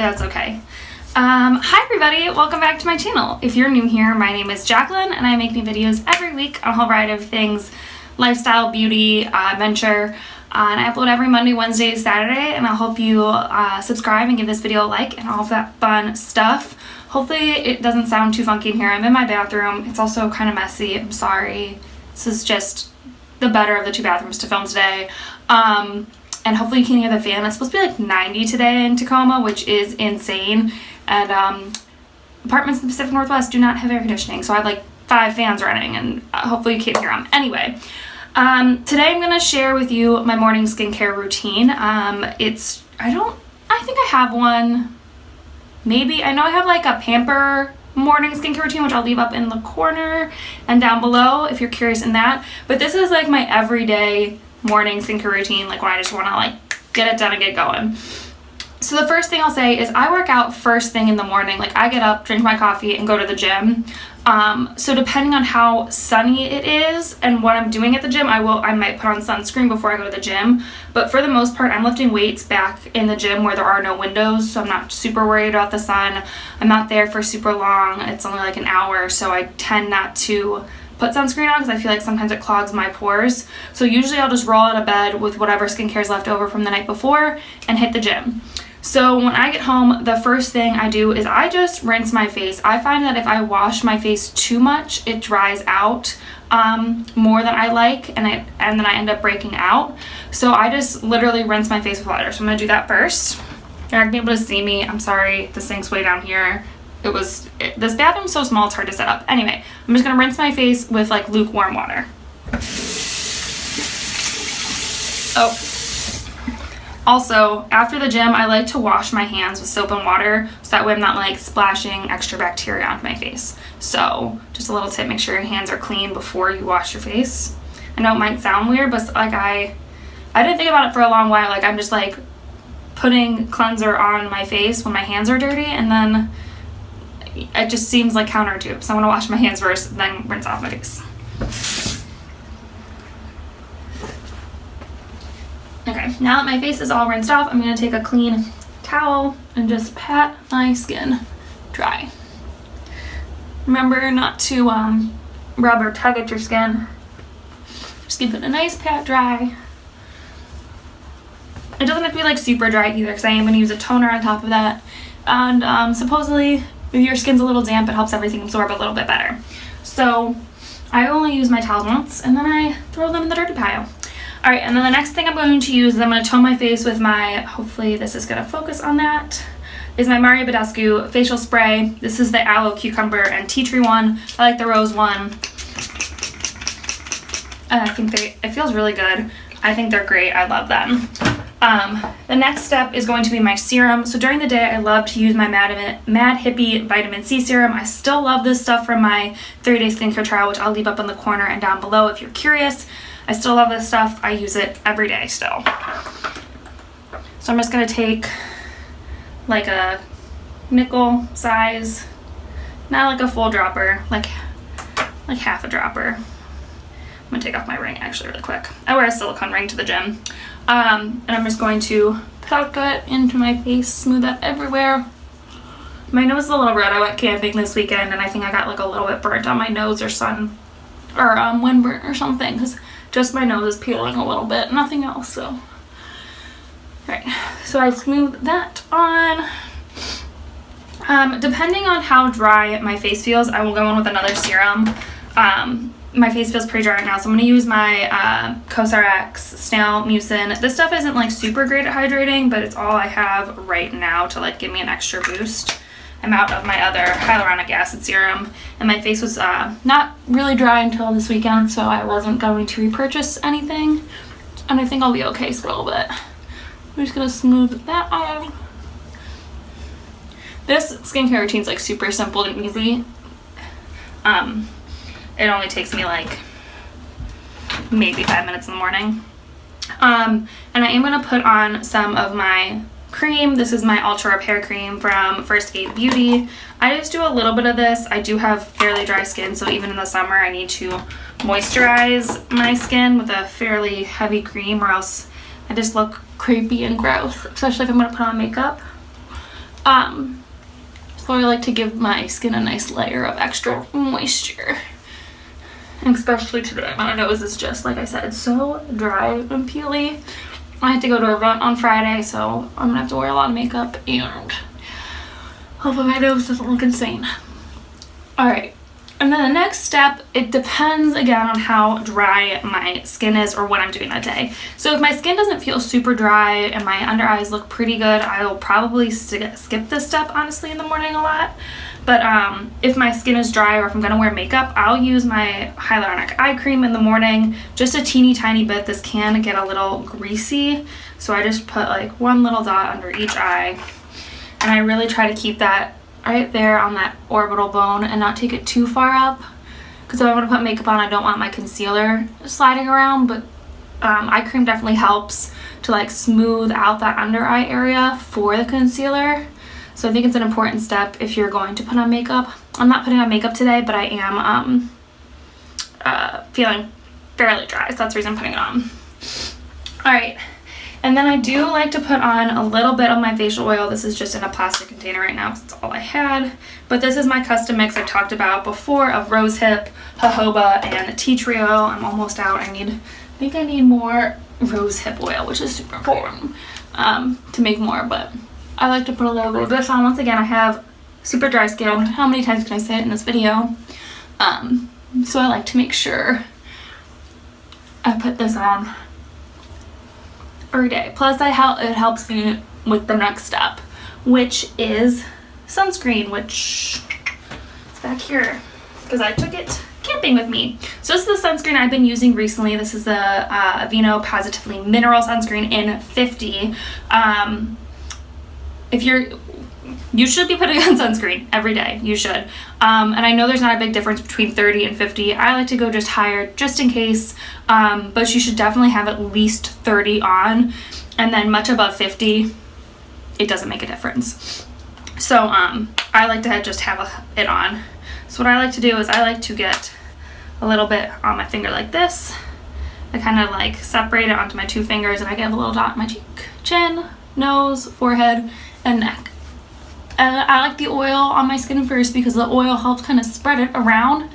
that's okay. Hi everybody, welcome back to my channel. If you're new here, my name is Jacqueline and I make new videos every week on a whole variety of things, lifestyle, beauty, adventure, and I upload every Monday, Wednesday, Saturday, and I'll hope you subscribe and give this video a like and all of that fun stuff. Hopefully it doesn't sound too funky in here. I'm in my bathroom. It's also kind of messy. I'm sorry. This is just the better of the two bathrooms to film today. And hopefully you can hear the fan. It's supposed to be like 90 today in Tacoma, which is insane. And apartments in the Pacific Northwest do not have air conditioning, so I have like 5 fans running, and hopefully you can't hear them. Anyway, today I'm going to share with you my morning skincare routine. I think I have one. Maybe. I know I have like a Pamper morning skincare routine, which I'll leave up in the corner and down below if you're curious in that. But this is like my everyday morning skincare routine, like when I just want to like get it done and get going. So the first thing I'll say is I work out first thing in the morning. Like I get up, drink my coffee, and go to the gym. So depending on how sunny it is and what I'm doing at the gym, I might put on sunscreen before I go to the gym. But for the most part, I'm lifting weights back in the gym where there are no windows, so I'm not super worried about the sun. I'm not there for super long. It's only like an hour, so I tend not to put sunscreen on because I feel like sometimes it clogs my pores. So usually I'll just roll out of bed with whatever skincare is left over from the night before and hit the gym. So when I get home, the first thing I do is I just rinse my face. I find that if I wash my face too much, it dries out more than I like, and then I end up breaking out. So I just literally rinse my face with water. So I'm gonna do that first. You're not gonna be able to see me. I'm sorry, the sink's way down here. This bathroom's so small it's hard to set up. Anyway, I'm just gonna rinse my face with like lukewarm water. Oh. Also, after the gym, I like to wash my hands with soap and water so that way I'm not like splashing extra bacteria onto my face. So just a little tip, make sure your hands are clean before you wash your face. I know it might sound weird, but like I didn't think about it for a long while. Like I'm just like putting cleanser on my face when my hands are dirty, and then it just seems like counterintuitive. So I'm gonna wash my hands first, then rinse off my face. Okay, now that my face is all rinsed off, I'm going to take a clean towel and just pat my skin dry. Remember not to rub or tug at your skin. Just give it a nice pat dry. It doesn't have to be like super dry either, because I am going to use a toner on top of that. And supposedly, if your skin's a little damp, it helps everything absorb a little bit better. So I only use my towels once, and then I throw them in the dirty pile. Alright, and then the next thing I'm going to use is I'm going to tone my face with my, hopefully this is going to focus on that, is my Mario Badescu facial spray. This is the aloe, cucumber, and tea tree one. I like the rose one. And I think it feels really good. I think they're great. I love them. The next step is going to be my serum. So during the day, I love to use my Mad Hippie Vitamin C Serum. I still love this stuff from my 30-day skincare trial, which I'll leave up in the corner and down below if you're curious. I still love this stuff. I use it every day still. So I'm just going to take like a nickel size, not like a full dropper, like half a dropper. I'm going to take off my ring actually really quick. I wear a silicone ring to the gym. And I'm just going to poke that into my face, smooth that everywhere. My nose is a little red. I went camping this weekend and I think I got like a little bit burnt on my nose or windburn or something, because just my nose is peeling a little bit, nothing else. So, right. So I smooth that on. Depending on how dry my face feels, I will go in with another serum. My face feels pretty dry right now, so I'm going to use my CosRx Snail Mucin. This stuff isn't like super great at hydrating, but it's all I have right now to like give me an extra boost. I'm out of my other hyaluronic acid serum, and my face was not really dry until this weekend, so I wasn't going to repurchase anything, and I think I'll be okay for a little bit. I'm just going to smooth that out. This skincare routine is like super simple and easy. It only takes me like maybe 5 minutes in the morning. And I am going to put on some of my cream. This is my Ultra Repair Cream from First Aid Beauty. I just do a little bit of this. I do have fairly dry skin, so even in the summer I need to moisturize my skin with a fairly heavy cream, or else I just look creepy and gross, especially if I'm going to put on makeup. So I like to give my skin a nice layer of extra moisture. And especially today, my nose is just, like I said, so dry and peely. I had to go to a event on Friday, so I'm gonna have to wear a lot of makeup and hopefully my nose doesn't look insane. Alright, and then the next step, it depends again on how dry my skin is or what I'm doing that day. So if my skin doesn't feel super dry and my under eyes look pretty good, I will probably skip this step honestly in the morning a lot. But if my skin is dry or if I'm going to wear makeup, I'll use my hyaluronic eye cream in the morning, just a teeny tiny bit. This can get a little greasy, so I just put like one little dot under each eye. And I really try to keep that right there on that orbital bone and not take it too far up. Because if I want to put makeup on, I don't want my concealer sliding around, but eye cream definitely helps to like smooth out that under eye area for the concealer. So I think it's an important step if you're going to put on makeup. I'm not putting on makeup today, but I am feeling fairly dry, so that's the reason I'm putting it on. Alright, and then I do like to put on a little bit of my facial oil. This is just in a plastic container right now because it's all I had. But this is my custom mix I talked about before of rosehip, jojoba, and tea tree oil. I'm almost out. I think I need more rosehip oil, which is super important to make more, but I like to put a little bit of this on. Once again, I have super dry skin. How many times can I say it in this video? So I like to make sure I put this on every day. Plus, it helps me with the next step, which is sunscreen, which is back here because I took it camping with me. So this is the sunscreen I've been using recently. This is the Aveeno Positively Mineral Sunscreen in 50. You should be putting on sunscreen every day. You should. And I know there's not a big difference between 30 and 50. I like to go just higher just in case. But you should definitely have at least 30 on. And then much above 50, it doesn't make a difference. So I like to just have it on. So what I like to do is I like to get a little bit on my finger like this. I kind of like separate it onto my two fingers and I get a little dot on my cheek, chin, nose, forehead, and neck. And I like the oil on my skin first because the oil helps kind of spread it around.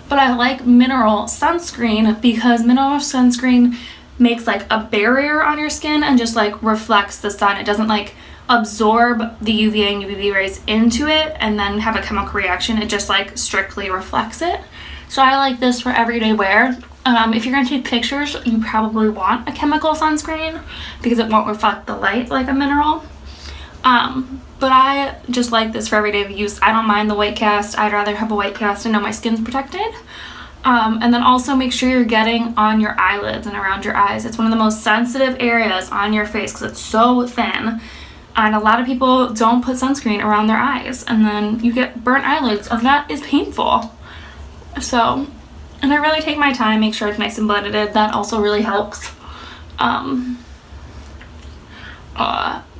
But I like mineral sunscreen because mineral sunscreen makes like a barrier on your skin and just like reflects the sun. It doesn't like absorb the UVA and UVB rays into it and then have a chemical reaction. It just like strictly reflects it. So I like this for everyday wear. If you're going to take pictures, you probably want a chemical sunscreen because it won't reflect the light like a mineral. But I just like this for everyday use. I don't mind the white cast. I'd rather have a white cast and know my skin's protected. And then also make sure you're getting on your eyelids and around your eyes. It's one of the most sensitive areas on your face because it's so thin. And a lot of people don't put sunscreen around their eyes and then you get burnt eyelids and that is painful. So, and I really take my time, make sure it's nice and blended. That also really helps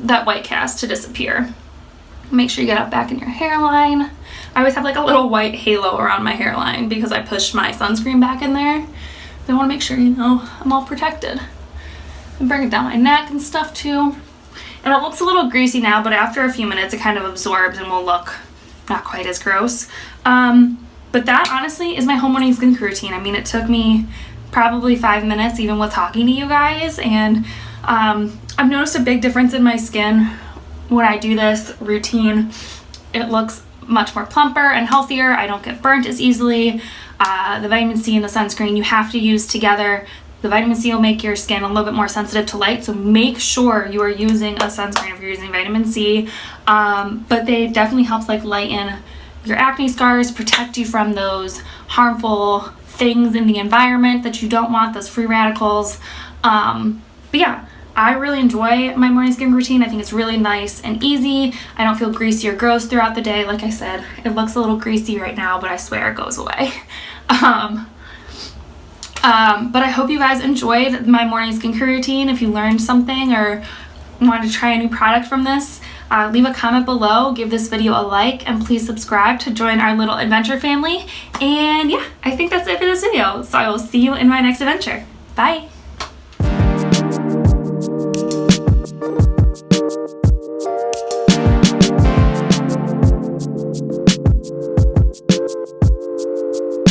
that white cast to disappear. Make sure you get it back in your hairline. I always have like a little white halo around my hairline because I pushed my sunscreen back in there. I want to make sure, you know, I'm all protected. And bring it down my neck and stuff too. And it looks a little greasy now, but after a few minutes it kind of absorbs and will look not quite as gross. But that honestly is my whole morning skincare routine. I mean, it took me probably 5 minutes even with talking to you guys, and I've noticed a big difference in my skin when I do this routine. It looks much more plumper and healthier. I don't get burnt as easily. The vitamin C and the sunscreen you have to use together. The vitamin C will make your skin a little bit more sensitive to light, so make sure you are using a sunscreen if you're using vitamin C. But they definitely help like lighten your acne scars, protect you from those harmful things in the environment that you don't want, those free radicals. But yeah, I really enjoy my morning skin routine. I think it's really nice and easy. I don't feel greasy or gross throughout the day. Like I said, it looks a little greasy right now, but I swear it goes away. But I hope you guys enjoyed my morning skincare routine. If you learned something or wanted to try a new product from this, leave a comment below, give this video a like, and please subscribe to join our little adventure family. And yeah, I think that's it for this video. So I will see you in my next adventure. Bye!